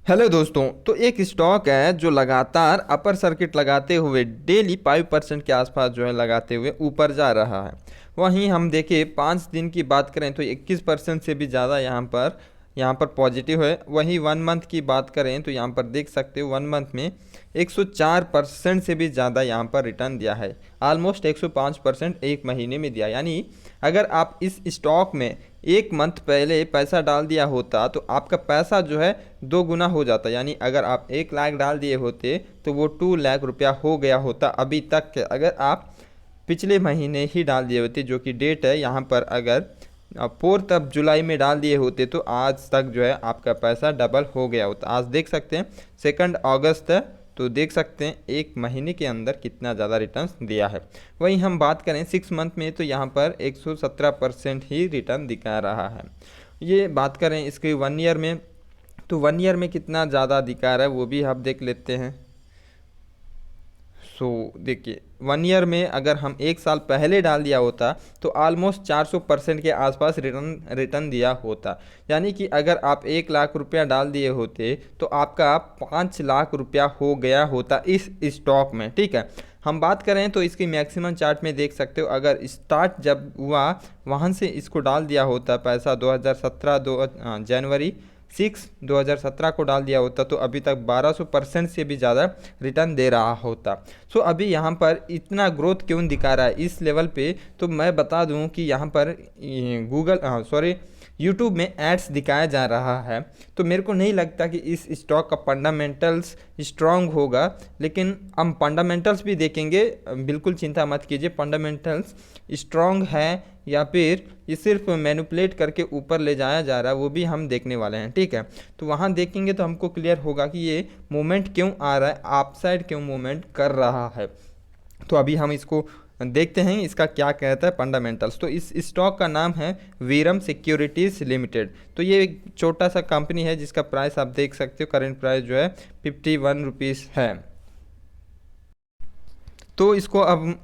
Hello दोस्तों। तो एक स्टॉक है जो लगातार अपर सर्किट लगाते हुए डेली 5% के आसपास जो है लगाते हुए ऊपर जा रहा है। वहीं हम देखें 5 दिन की बात करें तो 21% से भी ज़्यादा यहाँ पर पॉजिटिव है। वहीं 1 मंथ की बात करें तो यहाँ पर देख सकते हो 1 मंथ में 104% से भी ज़्यादा यहाँ पर रिटर्न दिया है। ऑलमोस्ट 105% एक महीने में दिया। यानी अगर आप इस स्टॉक में 1 मंथ पहले पैसा डाल दिया होता तो आपका पैसा जो है 2 गुना हो जाता। यानी अगर आप 1 लाख डाल दिए होते तो वो 2 लाख रुपया हो गया होता अभी तक के। अगर आप पिछले महीने ही डाल दिए होते, जो कि डेट है यहाँ पर, अगर 4 जुलाई में डाल दिए होते तो आज तक जो है आपका पैसा डबल हो गया होता। आज देख सकते हैं 2 अगस्त है, तो देख सकते हैं एक महीने के अंदर कितना ज़्यादा रिटर्न्स दिया है। वहीं हम बात करें 6 मंथ में तो यहाँ पर 117% ही रिटर्न दिखा रहा है। ये बात करें इसके 1 ईयर में, तो 1 ईयर में कितना ज़्यादा दिखा रहा है वो भी आप देख लेते हैं। देखिए 1 ईयर में अगर हम 1 साल पहले डाल दिया होता तो ऑलमोस्ट 400% के आसपास रिटर्न रिटर्न दिया होता। यानी कि अगर आप 1 लाख रुपया डाल दिए होते तो आपका 5 लाख रुपया हो गया होता इस स्टॉक में। ठीक है, हम बात करें तो इसकी मैक्सिमम चार्ट में देख सकते हो। अगर स्टार्ट जब हुआ वहाँ से इसको डाल दिया होता पैसा 2017 जनवरी 2017 को डाल दिया होता तो अभी तक 1200% से भी ज़्यादा रिटर्न दे रहा होता। अभी यहाँ पर इतना ग्रोथ क्यों दिखा रहा है इस लेवल पे, तो मैं बता दूँ कि यहाँ पर यूट्यूब में एड्स दिखाया जा रहा है। तो मेरे को नहीं लगता कि इस स्टॉक का फंडामेंटल्स स्ट्रांग होगा, लेकिन हम फंडामेंटल्स भी देखेंगे। बिल्कुल चिंता मत कीजिए, फंडामेंटल्स स्ट्रांग है या फिर ये सिर्फ मैनिपुलेट करके ऊपर ले जाया जा रहा है वो भी हम देखने वाले हैं। ठीक है, तो वहाँ देखेंगे तो हमको क्लियर होगा कि ये मूवमेंट क्यों आ रहा है, अपसाइड क्यों मूवमेंट कर रहा है। तो अभी हम इसको देखते हैं इसका क्या कहता है फंडामेंटल्स। तो इस स्टॉक का नाम है वीरम सिक्योरिटीज़ लिमिटेड। तो ये एक छोटा सा कंपनी है जिसका प्राइस आप देख सकते हो, करेंट प्राइस जो है 51 रुपीज़ है। तो इसको अब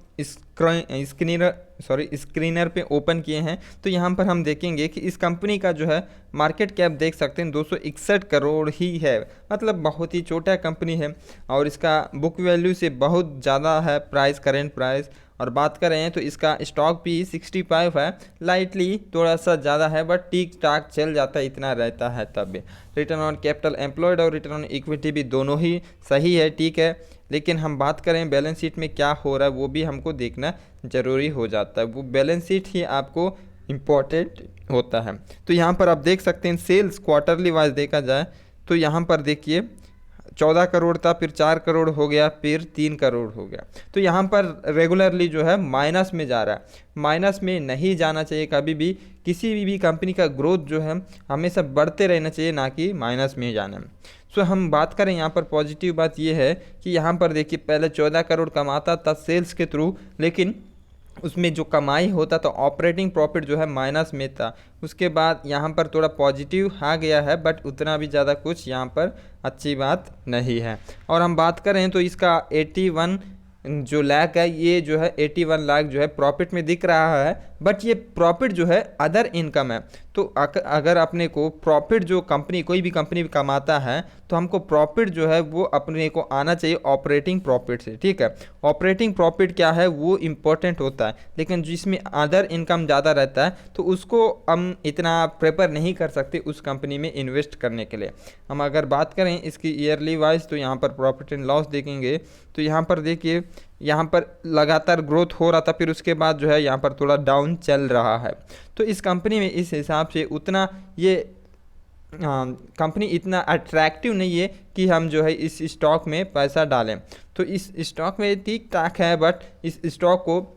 स्क्रीनर पे ओपन किए हैं तो यहाँ पर हम देखेंगे कि इस कंपनी का जो है मार्केट कैप देख सकते हैं 261 करोड़ ही है। मतलब बहुत ही छोटा कंपनी है और इसका बुक वैल्यू से बहुत ज़्यादा है प्राइस, करेंट प्राइस। और बात करें तो इसका स्टॉक भी 65 है, लाइटली थोड़ा सा ज़्यादा है बट ठीक ठाक चल जाता है, इतना रहता है तब भी। रिटर्न ऑन कैपिटल एम्प्लॉयड और रिटर्न ऑन इक्विटी भी दोनों ही सही है, ठीक है। लेकिन हम बात करें बैलेंस शीट में क्या हो रहा है वो भी हमको देखना ज़रूरी हो जाता है। वो बैलेंस शीट ही आपको इम्पोर्टेंट होता है। तो यहाँ पर आप देख सकते हैं सेल्स क्वार्टरली वाइज देखा जाए तो यहाँ पर देखिए 14 करोड़ था, फिर 4 करोड़ हो गया, फिर 3 करोड़ हो गया। तो यहाँ पर रेगुलरली जो है माइनस में जा रहा है। माइनस में नहीं जाना चाहिए कभी भी। किसी भी कंपनी का ग्रोथ जो है हमेशा बढ़ते रहना चाहिए, ना कि माइनस में जाना। हम बात करें यहाँ पर पॉजिटिव बात यह है कि यहाँ पर देखिए पहले 14 करोड़ कमाता था सेल्स के थ्रू, लेकिन उसमें जो कमाई होता तो ऑपरेटिंग प्रॉफिट जो है माइनस में था। उसके बाद यहाँ पर थोड़ा पॉजिटिव आ गया है बट उतना भी ज़्यादा कुछ यहाँ पर अच्छी बात नहीं है। और हम बात करें तो इसका 81 जो लाख है, ये जो है 81 लाख जो है प्रॉफिट में दिख रहा है, बट ये प्रॉफिट जो है अदर इनकम है। तो अगर अपने को प्रॉफिट जो कंपनी कोई भी कंपनी कमाता है तो हमको प्रॉफिट जो है वो अपने को आना चाहिए ऑपरेटिंग प्रॉफिट से। ठीक है, ऑपरेटिंग प्रॉफिट क्या है वो इम्पोर्टेंट होता है, लेकिन जिसमें अदर इनकम ज़्यादा रहता है तो उसको हम इतना प्रेफर नहीं कर सकते उस कंपनी में इन्वेस्ट करने के लिए। हम अगर बात करें इसकी ईयरली वाइज तो यहाँ पर प्रॉफिट एंड लॉस देखेंगे तो यहाँ पर देखिए यहाँ पर लगातार ग्रोथ हो रहा था, फिर उसके बाद जो है यहाँ पर थोड़ा डाउन चल रहा है। तो इस कंपनी में इस हिसाब से उतना ये कंपनी इतना अट्रैक्टिव नहीं है कि हम जो है इस स्टॉक में पैसा डालें। तो इस स्टॉक में ठीक ठाक है, बट इस स्टॉक को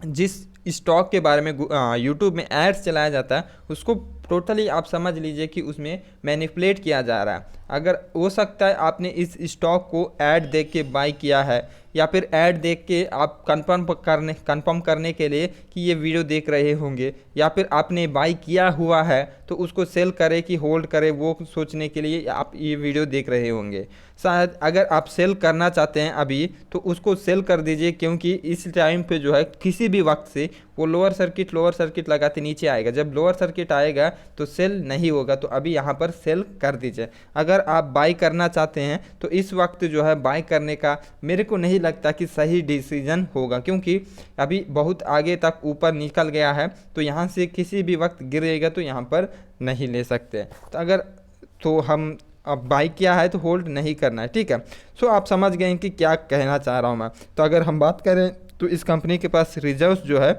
जिस स्टॉक के बारे में यूट्यूब में एड्स चलाया जाता है उसको टोटली आप समझ लीजिए कि उसमें मैनिपुलेट किया जा रहा है। अगर हो सकता है आपने इस स्टॉक को ऐड देख के बाई किया है या फिर ऐड देख के आप कंफर्म करने के लिए कि ये वीडियो देख रहे होंगे, या फिर आपने बाई किया हुआ है तो उसको सेल करे कि होल्ड करे वो सोचने के लिए आप ये वीडियो देख रहे होंगे। शायद अगर आप सेल करना चाहते हैं अभी तो उसको सेल कर दीजिए, क्योंकि इस टाइम पे जो है किसी भी वक्त से वो लोअर सर्किट लगाते नीचे आएगा। जब लोअर सर्किट आएगा तो सेल नहीं होगा, तो अभी यहाँ पर सेल कर दीजिए। अगर आप बाई करना चाहते हैं तो इस वक्त जो है बाई करने का मेरे को नहीं लगता कि सही डिसीजन होगा, क्योंकि अभी बहुत आगे तक ऊपर निकल गया है, तो यहाँ से किसी भी वक्त गिरेगा तो यहाँ पर नहीं ले सकते। तो अगर तो हम अब बाई किया है तो होल्ड नहीं करना है, ठीक है। सो आप समझ गए कि क्या कहना चाह रहा हूँ मैं। तो अगर हम बात करें तो इस कंपनी के पास रिजर्व्स जो है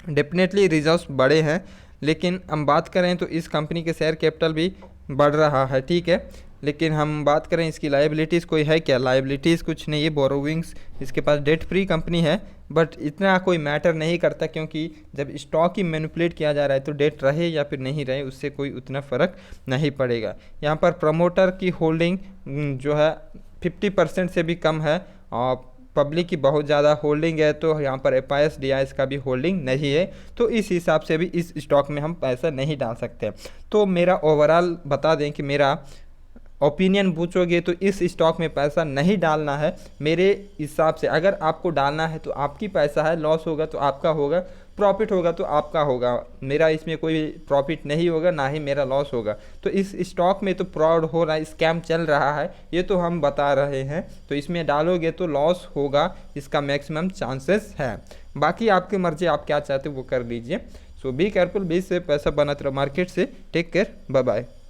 डेफिनेटली रिजर्व्स बड़े हैं, लेकिन हम बात करें तो इस कंपनी के शेयर कैपिटल भी बढ़ रहा है, ठीक है। लेकिन हम बात करें इसकी लायबिलिटीज़ कोई है क्या, लायबिलिटीज़ कुछ नहीं है, बोरोविंग्स इसके पास डेट फ्री कंपनी है। बट इतना कोई मैटर नहीं करता, क्योंकि जब स्टॉक ही मैनिपुलेट किया जा रहा है तो डेट रहे या फिर नहीं रहे उससे कोई उतना फ़र्क नहीं पड़ेगा। यहाँ पर प्रमोटर की होल्डिंग जो है 50% से भी कम है, और पब्लिक की बहुत ज़्यादा होल्डिंग है, तो यहाँ पर एफआईएस डीआईएस का भी होल्डिंग नहीं है, तो इस हिसाब से भी इस स्टॉक में हम पैसा नहीं डाल सकते। तो मेरा ओवरऑल बता दें कि मेरा ओपिनियन पूछोगे तो इस स्टॉक में पैसा नहीं डालना है मेरे हिसाब से। अगर आपको डालना है तो आपकी पैसा है, लॉस होगा तो आपका होगा, प्रॉफिट होगा तो आपका होगा। मेरा इसमें कोई प्रॉफिट नहीं होगा, ना ही मेरा लॉस होगा। तो इस स्टॉक में तो फ्रॉड हो रहा है, स्कैम चल रहा है, ये तो हम बता रहे हैं। तो इसमें डालोगे तो लॉस होगा, इसका मैक्सिमम चांसेस है। बाकी आपकी मर्जी, आप क्या चाहते हो वो कर लीजिए। सो बी केयरफुल, बीच से पैसा बनाते रहो मार्केट से। Take care, bye bye.